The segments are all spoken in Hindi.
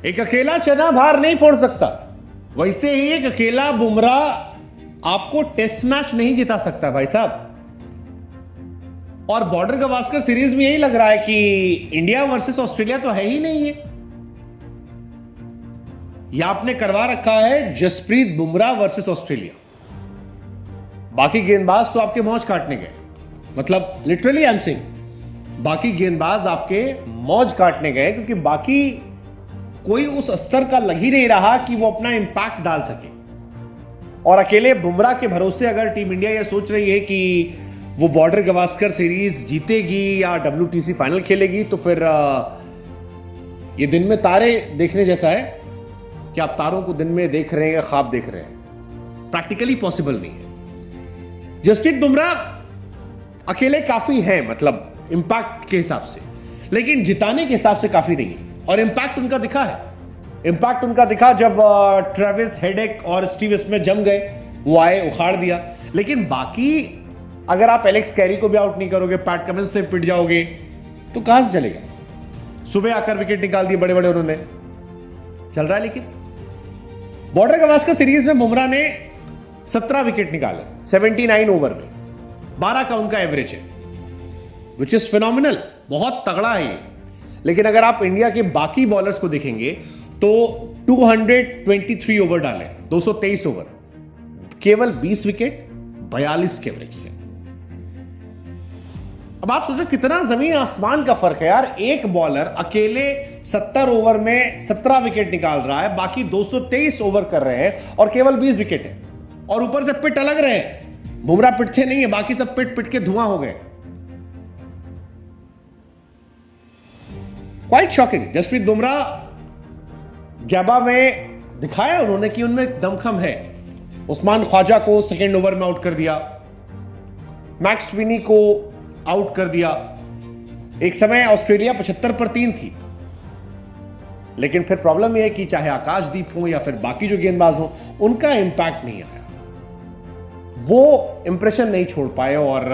एक अकेला चना भार नहीं फोड़ सकता, वैसे ही एक अकेला बुमराह आपको टेस्ट मैच नहीं जिता सकता भाई साहब। और बॉर्डर गवास्कर सीरीज में यही लग रहा है कि इंडिया वर्सेस ऑस्ट्रेलिया तो है ही नहीं है, यह आपने करवा रखा है जसप्रीत बुमराह वर्सेस ऑस्ट्रेलिया। बाकी गेंदबाज तो आपके मौज काटने गए, मतलब लिटरली आई एम सेइंग, बाकी गेंदबाज आपके मौज काटने गए, क्योंकि बाकी कोई उस स्तर का लग ही नहीं रहा कि वो अपना इंपैक्ट डाल सके। और अकेले बुमराह के भरोसे अगर टीम इंडिया यह सोच रही है कि वो बॉर्डर गवास्कर सीरीज जीतेगी या WTC फाइनल खेलेगी, तो फिर ये दिन में तारे देखने जैसा है कि आप तारों को दिन में देख रहे हैं या ख्वाब देख रहे हैं। प्रैक्टिकली पॉसिबल नहीं है। जसप्रीत बुमराह अकेले काफी हैं, मतलब इंपैक्ट के हिसाब से, लेकिन जिताने के हिसाब से काफी नहीं है। और इंपैक्ट उनका दिखा है, इंपैक्ट उनका दिखा जब ट्रेविस हेडेक और स्टीव स्मिथ जम गए, वो आए उखाड़ दिया। लेकिन बाकी अगर आप एलेक्स कैरी को भी आउट नहीं करोगे, पैट कमिंस से पिट जाओगे, तो कहां से चलेगा। सुबह आकर विकेट निकाल दिए बड़े बड़े उन्होंने, चल रहा है। लेकिन बॉर्डर गवास्कर सीरीज में बुमराह ने 17 विकेट निकाले 79 ओवर में, 12 का उनका एवरेज है, विच इज फिनोमिनल, बहुत तगड़ा है ये। लेकिन अगर आप इंडिया के बाकी बॉलर्स को देखेंगे तो 223 ओवर डाले, 223 ओवर, केवल 20 विकेट 42 के एवरेज से। अब आप सोचो कितना जमीन आसमान का फर्क है यार। एक बॉलर अकेले 70 ओवर में 17 विकेट निकाल रहा है, बाकी 223 ओवर कर रहे हैं और केवल 20 विकेट है, और ऊपर से पिट अलग रहे हैं। बुमराह पिटते नहीं है, बाकी सब पिट पिट के धुआं हो गए। Quite shocking. Jasprit Bumrah Gabba में दिखाया उन्होंने कि उनमें दमखम है। उस्मान ख्वाजा को सेकेंड ओवर में आउट कर दिया, मैक्स स्विनी को आउट कर दिया। एक समय ऑस्ट्रेलिया 75 पर 3 थी, लेकिन फिर प्रॉब्लम यह है कि चाहे आकाशदीप हो या फिर बाकी जो गेंदबाज हो, उनका इंपैक्ट नहीं आया, वो इंप्रेशन नहीं छोड़ पाए। और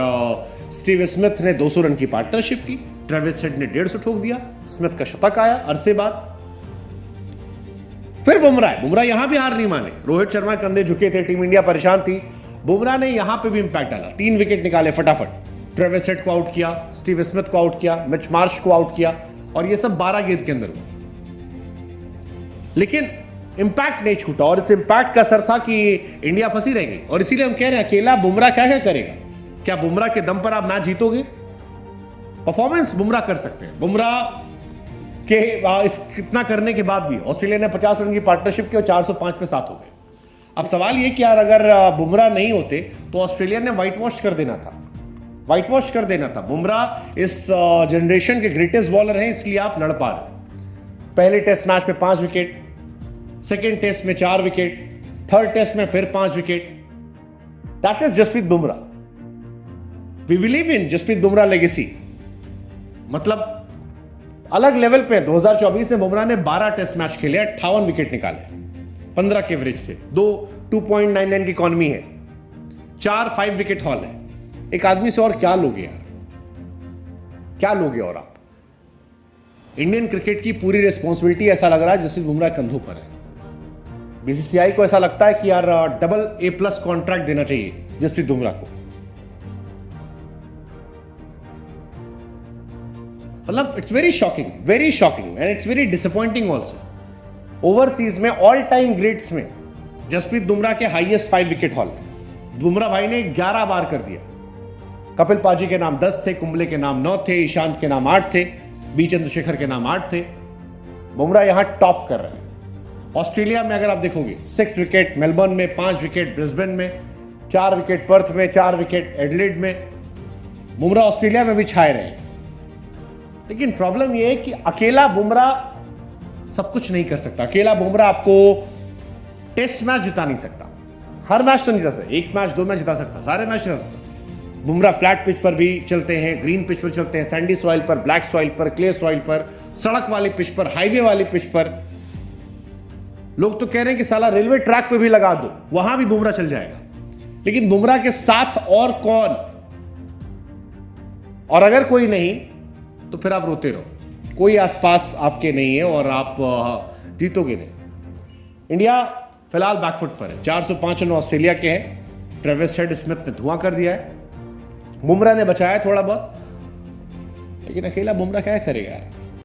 स्टीव स्मिथ ने 200 रन की पार्टनरशिप की, ट्रेविस हेड ने 150 ठोक दिया, स्मिथ का शतक आया अरसे बाद। फिर बुमराह यहां भी हार नहीं माने। रोहित शर्मा कंधे झुके थे, टीम इंडिया परेशान थी, बुमराह ने यहां पे भी इंपैक्ट डाला, 3 विकेट निकाले फटाफट। ट्रेविस हेड को आउट किया, स्टीव स्मिथ को आउट किया, मिच मार्श को आउट किया, और ये सब 12 गेंद के अंदर हुआ। लेकिन इंपैक्ट नहीं छूटा, और इस इंपैक्ट का असर था कि इंडिया फंसी रह गई। और इसीलिए हम कह रहे हैं अकेला बुमराह क्या क्या करेगा। क्या बुमराह के दम पर आप मैच जीतोगे? परफॉर्मेंस बुमराह कर सकते हैं। बुमराह के इतना करने के बाद भी ऑस्ट्रेलिया ने 50 रन की पार्टनरशिप की और 405 पे 7 हो गए। अब सवाल ये कि यार अगर बुमराह नहीं होते तो ऑस्ट्रेलिया ने व्हाइट वॉश कर देना था, व्हाइट वॉश कर देना था। बुमराह इस जनरेशन के ग्रेटेस्ट बॉलर हैं, इसलिए आप लड़ पा रहे। पहले टेस्ट मैच में 5 विकेट, सेकेंड टेस्ट में 4 विकेट, थर्ड टेस्ट में फिर 5 wicket. That is Jasprit Bumrah. We believe in Jasprit Bumrah legacy. मतलब अलग लेवल पे 2024 में बुमराह ने 12 टेस्ट मैच खेले, 58 विकेट निकाले 15 के एवरेज से, 2.99 की इकॉनमी है, 4 5 विकेट हॉल है। एक आदमी से और क्या लोगे यार, क्या लोगे। और आप इंडियन क्रिकेट की पूरी रिस्पॉन्सिबिलिटी ऐसा लग रहा है जैसे बुमराह कंधों पर है। BCCI को ऐसा लगता है कि यार AA+ कॉन्ट्रैक्ट देना चाहिए जसप्रीत बुमराह को। मतलब it's very shocking and it's very disappointing also. Overseas में ऑल टाइम ग्रेट्स में जसप्रीत बुमराह के हाईएस्ट 5 विकेट हॉल है। बुमराह भाई ने 11 बार कर दिया। कपिल पाजी के नाम 10 थे, कुंबले के नाम 9 थे, ईशांत के नाम 8 थे, बी चंद्रशेखर के नाम 8 थे। बुमराह यहां टॉप कर रहे हैं। ऑस्ट्रेलिया में अगर आप देखोगे 6 विकेट मेलबर्न में, 5 विकेट ब्रिस्बेन में, 4 विकेट पर्थ में, 4 विकेट एडिलेड में। बुमराह ऑस्ट्रेलिया में भी छाए रहे। लेकिन प्रॉब्लम यह है कि अकेला बुमराह सब कुछ नहीं कर सकता। अकेला बुमराह आपको टेस्ट मैच जिता नहीं सकता, हर मैच तो नहीं जिता सकता, 1 मैच 2 मैच जिता सकता, सारे मैच जिता सकता। बुमराह फ्लैट पिच पर भी चलते हैं, ग्रीन पिच पर चलते हैं, सैंडी सॉइल पर, ब्लैक सॉइल पर, क्ले सॉइल पर, सड़क वाली पिच पर, हाईवे वाली पिच पर। लोग तो कह रहे हैं कि साला रेलवे ट्रैक पे भी लगा दो, वहां भी बुमराह चल जाएगा। लेकिन बुमराह के साथ और कौन? और अगर कोई नहीं तो फिर आप रोते रहो। कोई आसपास आपके नहीं है और आप जीतोगे नहीं। इंडिया फिलहाल बैकफुट पर है, 405 रन ऑस्ट्रेलिया के हैं। ट्रेविस हेड स्मिथ ने धुआं कर दिया है, बुमराह ने बचाया थोड़ा बहुत, लेकिन अकेला बुमराह क्या करेगा यार।